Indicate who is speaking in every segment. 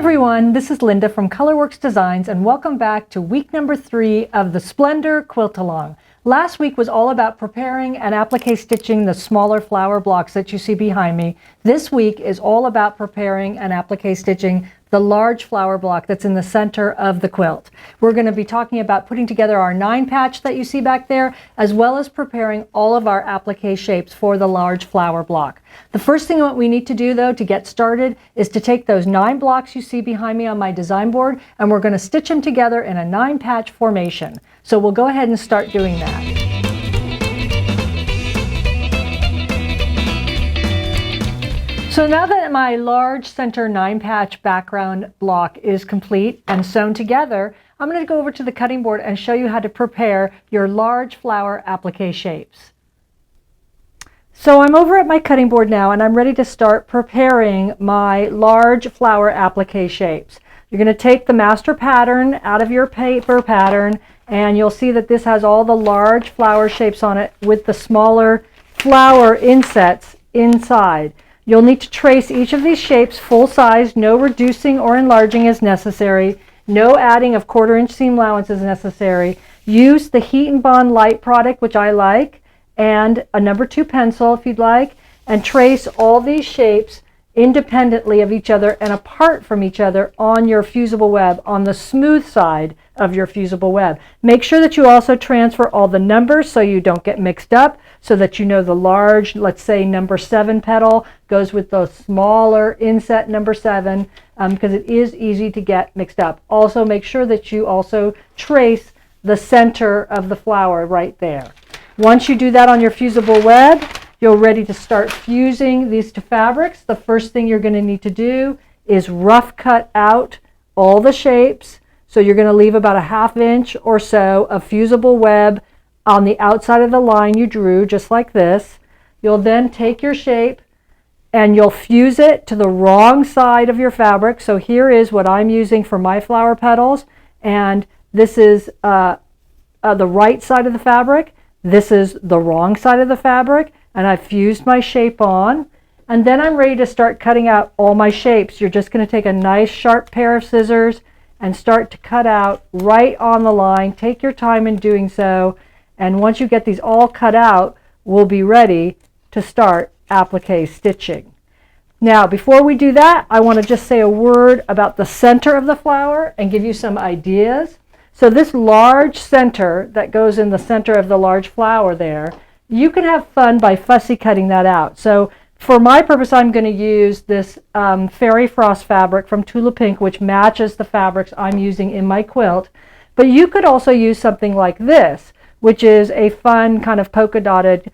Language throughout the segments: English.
Speaker 1: everyone, this is Linda from Colourwerx Designs and welcome back to week number 3 of the Splendor QuiltAlong. Last week was all about preparing and applique stitching the smaller flower blocks that you see behind me. This week is all about preparing and applique stitching the large flower block that's in the center of the quilt. We're going to be talking about putting together our 9 patch that you see back there, as well as preparing all of our applique shapes for the large flower block. The first thing that we need to do though to get started is to take those 9 blocks you see behind me on my design board, and we're going to stitch them together in a 9 patch formation. So we'll go ahead and start doing that. So now that my large center 9 patch background block is complete and sewn together, I'm going to go over to the cutting board and show you how to prepare your large flower applique shapes. So I'm over at my cutting board now and I'm ready to start preparing my large flower applique shapes. You're going to take the master pattern out of your paper pattern and you'll see that this has all the large flower shapes on it with the smaller flower insets inside. You'll need to trace each of these shapes full size. No reducing or enlarging is necessary. No adding of 1/4 inch seam allowance is necessary. Use the Heat and Bond Light product, which I like, and a number 2 pencil if you'd like, and trace all these shapes independently of each other and apart from each other on your fusible web, on the smooth side of your fusible web. Make sure that you also transfer all the numbers so you don't get mixed up, so that you know the large, let's say number 7 petal goes with the smaller inset number 7, because it is easy to get mixed up. Also make sure that you also trace the center of the flower right there. Once you do that on your fusible web, you're ready to start fusing these 2 fabrics. The first thing you're going to need to do is rough cut out all the shapes. So you're going to leave about a 1/2 inch or so of fusible web on the outside of the line you drew, just like this. You'll then take your shape and you'll fuse it to the wrong side of your fabric. So here is what I'm using for my flower petals, and this is the right side of the fabric. This is the wrong side of the fabric, and I've fused my shape on. And then I'm ready to start cutting out all my shapes. You're just going to take a nice sharp pair of scissors and start to cut out right on the line. Take your time in doing so, and once you get these all cut out, we'll be ready to start applique stitching. Now before we do that, I want to just say a word about the center of the flower and give you some ideas. So this large center that goes in the center of the large flower there, you can have fun by fussy cutting that out. So for my purpose, I'm going to use this Fairy Frost fabric from Tula Pink, which matches the fabrics I'm using in my quilt. But you could also use something like this, which is a fun kind of polka dotted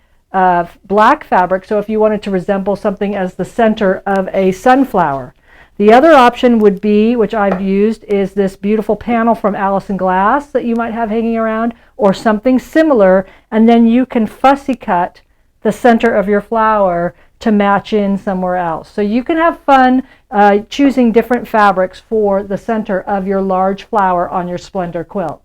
Speaker 1: black fabric. So if you wanted to resemble something as the center of a sunflower. The other option would be, which I've used, is this beautiful panel from Alice in Glass that you might have hanging around, or something similar, and then you can fussy cut the center of your flower to match in somewhere else. So you can have fun choosing different fabrics for the center of your large flower on your Splendor quilt.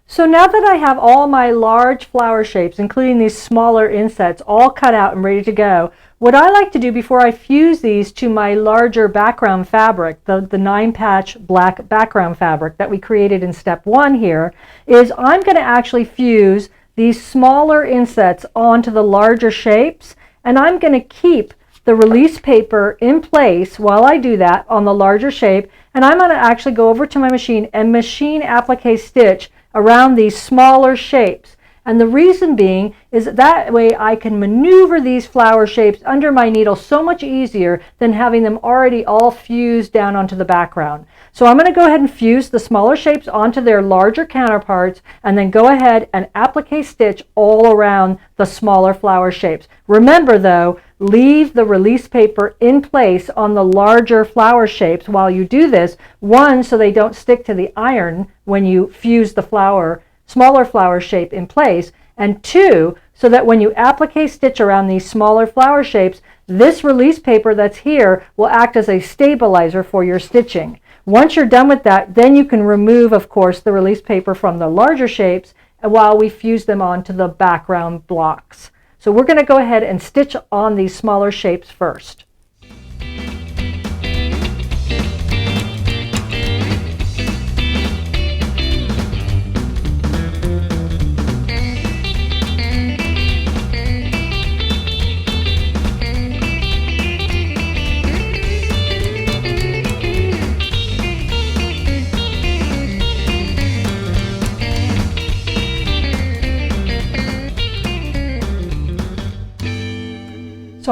Speaker 1: So now that I have all my large flower shapes, including these smaller insets, all cut out and ready to go, what I like to do before I fuse these to my larger background fabric, the 9 patch black background fabric that we created in step 1 here, is I'm going to actually fuse these smaller insets onto the larger shapes, and I'm going to keep the release paper in place while I do that on the larger shape, and I'm going to actually go over to my machine and machine applique stitch around these smaller shapes. And the reason being is that way I can maneuver these flower shapes under my needle so much easier than having them already all fused down onto the background. So I'm going to go ahead and fuse the smaller shapes onto their larger counterparts, and then go ahead and applique stitch all around the smaller flower shapes. Remember though, leave the release paper in place on the larger flower shapes while you do this. 1, so they don't stick to the iron when you fuse the smaller flower shape in place, and 2, so that when you applique stitch around these smaller flower shapes, this release paper that's here will act as a stabilizer for your stitching. Once you're done with that, then you can remove, of course, the release paper from the larger shapes while we fuse them onto the background blocks. So we're going to go ahead and stitch on these smaller shapes first.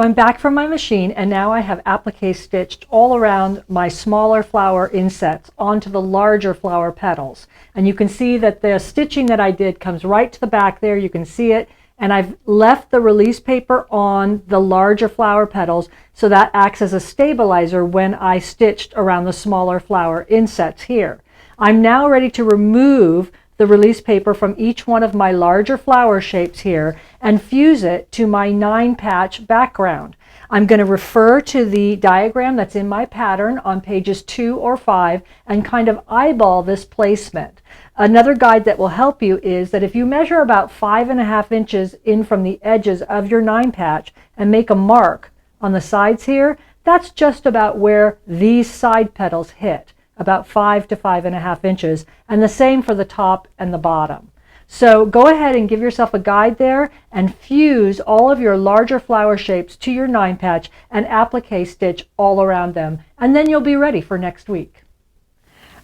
Speaker 1: So I'm back from my machine, and now I have applique stitched all around my smaller flower insets onto the larger flower petals. And you can see that the stitching that I did comes right to the back there. You can see it. And I've left the release paper on the larger flower petals, so that acts as a stabilizer when I stitched around the smaller flower insets here. I'm now ready to remove the release paper from each one of my larger flower shapes here and fuse it to my 9-patch background. I'm going to refer to the diagram that's in my pattern on pages 2 or 5 and kind of eyeball this placement. Another guide that will help you is that if you measure about 5.5 inches in from the edges of your 9-patch and make a mark on the sides here, that's just about where these side petals hit, about 5 to 5.5 inches, and the same for the top and the bottom. So go ahead and give yourself a guide there and fuse all of your larger flower shapes to your 9-patch and applique stitch all around them, and then you'll be ready for next week.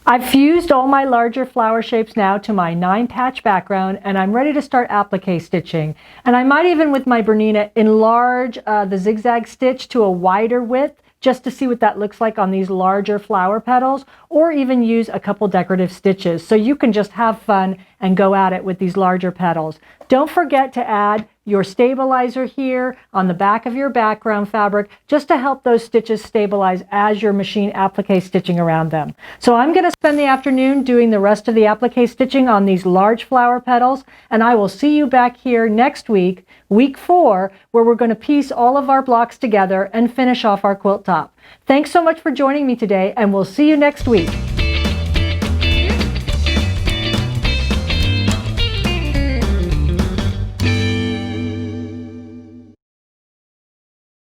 Speaker 1: I've fused all my larger flower shapes now to my 9-patch background, and I'm ready to start applique stitching. And I might even, with my Bernina, enlarge the zigzag stitch to a wider width just to see what that looks like on these larger flower petals, or even use a couple decorative stitches so you can just have fun and go at it with these larger petals. Don't forget to add your stabilizer here on the back of your background fabric just to help those stitches stabilize as your machine applique stitching around them. So I'm going to spend the afternoon doing the rest of the applique stitching on these large flower petals, and I will see you back here next week, week 4, where we're going to piece all of our blocks together and finish off our quilt top. Thanks so much for joining me today, and we'll see you next week.